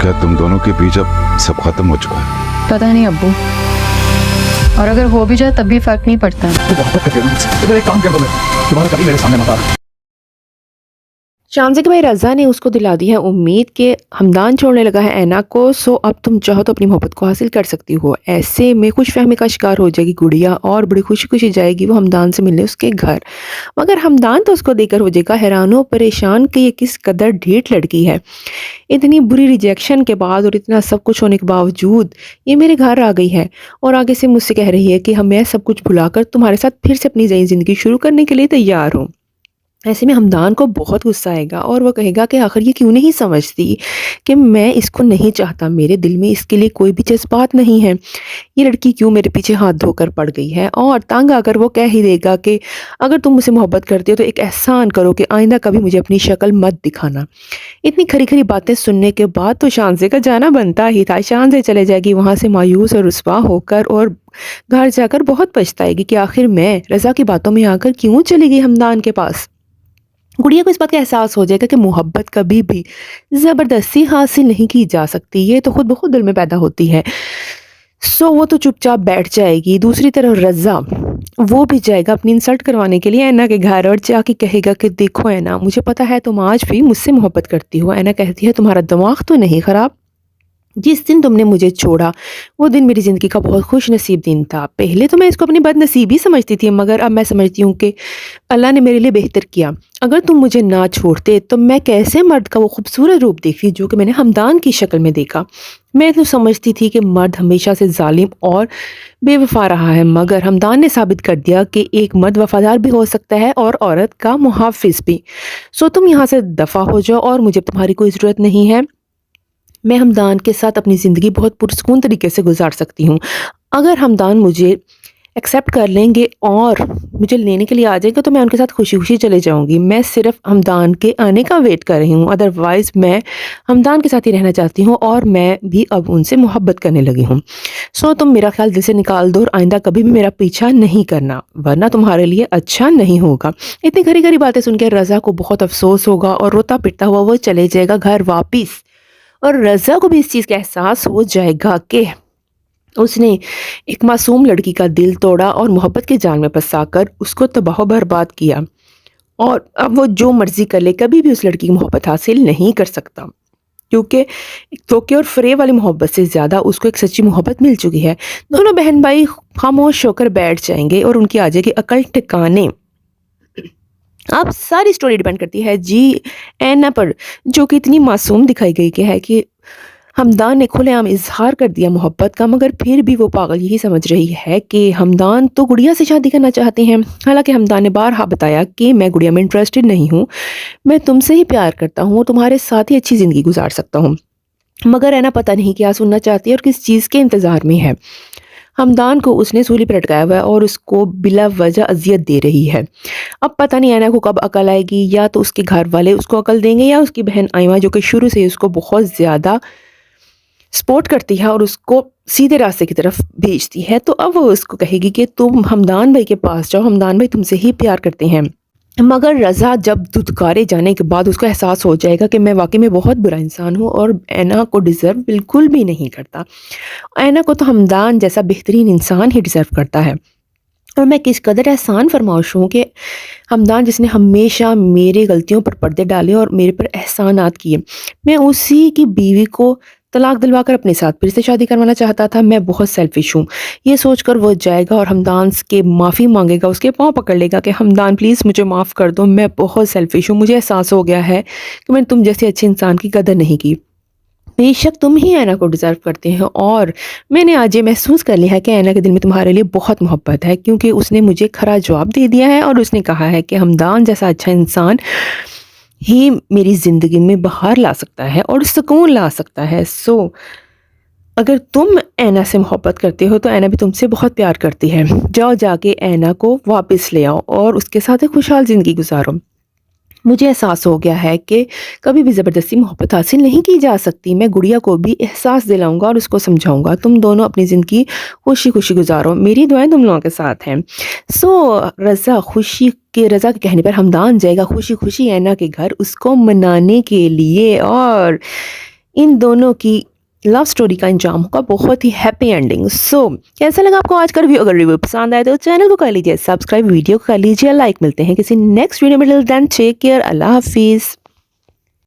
क्या तुम दोनों के बीच अब सब खत्म हो चुका है? पता नहीं अब्बू, और अगर हो भी जाए तब भी फर्क नहीं पड़ता। तो बहुत करते हो मुझसे। तो एक काम कर दो, तुम्हारा कभी मेरे सामने मत आना। शामज़ा के भाई रज़ा ने उसको दिला दी है उम्मीद कि हमदान छोड़ने लगा है ऐना को, सो अब तुम चाहो तो अपनी मोहब्बत को हासिल कर सकती हो। ऐसे में खुशफहमी का शिकार हो जाएगी गुड़िया और बड़ी खुशी खुशी जाएगी वो हमदान से मिलने उसके घर। मगर हमदान तो उसको देकर हो जाएगा हैरान व परेशान कि ये किस कदर ढीठ लड़की है। इतनी बुरी रिजेक्शन के बाद और इतना सब कुछ होने के बावजूद ये मेरे घर आ गई है और आगे से मुझसे कह रही है कि मैं सब कुछ भुलाकर तुम्हारे साथ फिर से अपनी नई ज़िंदगी शुरू करने के लिए तैयार हूँ। ऐसे में हमदान को बहुत गुस्सा आएगा और वो कहेगा कि आखिर ये क्यों नहीं समझती कि मैं इसको नहीं चाहता, मेरे दिल में इसके लिए कोई भी जज्बात नहीं है। ये लड़की क्यों मेरे पीछे हाथ धोकर पड़ गई है। और तंग आकर वो कह ही देगा कि अगर तुम मुझसे मोहब्बत करती हो तो एक एहसान करो कि आइंदा कभी मुझे अपनी शक्ल मत दिखाना। इतनी खरी खरी बातें सुनने के बाद तो शानज़े का जाना बनता ही था। शानज़े चले जाएगी वहाँ से मायूस और रुस्वा होकर और घर जाकर बहुत पछताएगी कि आखिर मैं रज़ा की बातों में आकर क्यों चली गई हमदान के पास। गुड़िया को इस बात का एहसास हो जाएगा कि मोहब्बत कभी भी ज़बरदस्ती हासिल नहीं की जा सकती, ये तो खुद ब खुद दिल में पैदा होती है। सो वो तो चुपचाप बैठ जाएगी। दूसरी तरफ रज़ा वो भी जाएगा अपनी इंसल्ट करवाने के लिए ऐना के घर और जाके कहेगा कि देखो ऐना, मुझे पता है तुम आज भी मुझसे मोहब्बत करती हो। ऐना कहती है तुम्हारा दिमाग तो नहीं ख़राब? जिस दिन तुमने मुझे छोड़ा वो दिन मेरी ज़िंदगी का बहुत खुश नसीब दिन था। पहले तो मैं इसको अपनी बदनसीबी समझती थी, मगर अब मैं समझती हूँ कि अल्लाह ने मेरे लिए बेहतर किया। अगर तुम मुझे ना छोड़ते तो मैं कैसे मर्द का वो खूबसूरत रूप देखती जो कि मैंने हमदान की शक्ल में देखा। मैं तो समझती थी कि मर्द हमेशा से जालिम और बेवफा रहा है, मगर हमदान ने साबित कर दिया कि एक मर्द वफादार भी हो सकता है और औरत का मुहाफिज भी। सो तुम यहाँ से दफ़ा हो जाओ और मुझे तुम्हारी कोई ज़रूरत नहीं है। मैं हमदान के साथ अपनी ज़िंदगी बहुत पुरसकून तरीके से गुजार सकती हूँ। अगर हमदान मुझे एक्सेप्ट कर लेंगे और मुझे लेने के लिए आ जाएगा तो मैं उनके साथ खुशी खुशी चले जाऊँगी। मैं सिर्फ हमदान के आने का वेट कर रही हूँ, अदरवाइज़ मैं हमदान के साथ ही रहना चाहती हूँ और मैं भी अब उनसे मोहब्बत करने लगी हूँ। सो तुम मेरा ख्याल दिल से निकाल दो और आइंदा कभी भी मेरा पीछा नहीं करना, वरना तुम्हारे लिए अच्छा नहीं होगा। इतनी खरी खरी बातें सुन के रज़ा को बहुत अफसोस होगा और रोता पिटता हुआ वो चले जाएगा घर वापिस। और रज़ा को भी इस चीज़ का एहसास हो जाएगा कि उसने एक मासूम लड़की का दिल तोड़ा और मोहब्बत के जाल में फंसाकर उसको तबाह बर्बाद किया, और अब वो जो मर्ज़ी कर ले कभी भी उस लड़की की मोहब्बत हासिल नहीं कर सकता, क्योंकि एक धोखे और फ़रेब वाली मोहब्बत से ज़्यादा उसको एक सच्ची मोहब्बत मिल चुकी है। दोनों बहन भाई खामोश होकर बैठ जाएंगे और उनकी आ जाएगी अकल ठिकाने। अब सारी स्टोरी डिपेंड करती है जी ऐना पर, जो कि इतनी मासूम दिखाई गई कि है कि हमदान ने खुलेआम इजहार कर दिया मोहब्बत का, मगर फिर भी वो पागल यही समझ रही है कि हमदान तो गुड़िया से शादी करना चाहते हैं। हालांकि हमदान ने बारहा बताया कि मैं गुड़िया में इंटरेस्टेड नहीं हूँ, मैं तुमसे ही प्यार करता हूँ और तुम्हारे साथ ही अच्छी ज़िंदगी गुजार सकता हूँ। मगर ऐना पता नहीं क्या सुनना चाहती है और किस चीज़ के इंतज़ार में है। हमदान को उसने सूली पर लटकाया हुआ है और उसको बिला वजह अजियत दे रही है। अब पता नहीं ऐना को कब अकल आएगी, या तो उसके घर वाले उसको अकल देंगे या उसकी बहन आइमा जो कि शुरू से उसको बहुत ज़्यादा सपोर्ट करती है और उसको सीधे रास्ते की तरफ भेजती है। तो अब वो उसको कहेगी कि तुम हमदान भाई के पास जाओ, हमदान भाई तुमसे ही प्यार करते हैं। मगर रज़ा जब धुतकारे जाने के बाद उसको एहसास हो जाएगा कि मैं वाकई में बहुत बुरा इंसान हूँ और ऐना को डिज़र्व बिल्कुल भी नहीं करता। ऐना को तो हमदान जैसा बेहतरीन इंसान ही डिज़र्व करता है, और मैं किस कदर एहसान फरमाश हूँ कि हमदान जिसने हमेशा मेरी गलतियों पर पर्दे डाले और मेरे पर एहसानात किए, मैं उसी की बीवी को तलाक दिलवा कर अपने साथ फिर से शादी करवाना चाहता था। मैं बहुत सेल्फिश हूँ। ये सोचकर वो जाएगा और हमदान के माफ़ी मांगेगा, उसके पाँव पकड़ लेगा कि हमदान प्लीज़ मुझे माफ़ कर दो, मैं बहुत सेल्फिश हूँ, मुझे एहसास हो गया है कि मैंने तुम जैसे अच्छे इंसान की कदर नहीं की। बेशक तुम ही ऐना को डिज़र्व करते हैं और मैंने आज ये महसूस कर लिया है कि ऐना के दिल में तुम्हारे लिए बहुत मोहब्बत है, क्योंकि उसने मुझे खरा जवाब दे दिया है और उसने कहा है कि हमदान जैसा अच्छा इंसान ही मेरी ज़िंदगी में बहार ला सकता है और सुकून ला सकता है। सो अगर तुम ऐना से मोहब्बत करते हो तो ऐना भी तुमसे बहुत प्यार करती है। जाओ जाके ऐना को वापस ले आओ और उसके साथ एक खुशहाल ज़िंदगी गुजारो। मुझे एहसास हो गया है कि कभी भी ज़बरदस्ती मोहब्बत हासिल नहीं की जा सकती। मैं गुड़िया को भी एहसास दिलाऊंगा और उसको समझाऊंगा, तुम दोनों अपनी ज़िंदगी खुशी खुशी गुजारो, मेरी दुआएं तुम लोगों के साथ हैं। सो रज़ा के कहने पर हमदान जाएगा खुशी खुशी ऐना के घर उसको मनाने के लिए, और इन दोनों की लव स्टोरी का अंजाम होगा बहुत ही हैप्पी एंडिंग। सो कैसा लगा आपको आज का रिव्यू? अगर रिव्यू पसंद आए तो चैनल को कर लीजिए सब्सक्राइब, वीडियो को कर लीजिए लाइक। मिलते हैं किसी नेक्स्ट वीडियो में, टिल देन टेक केयर, अल्लाह हाफिज़।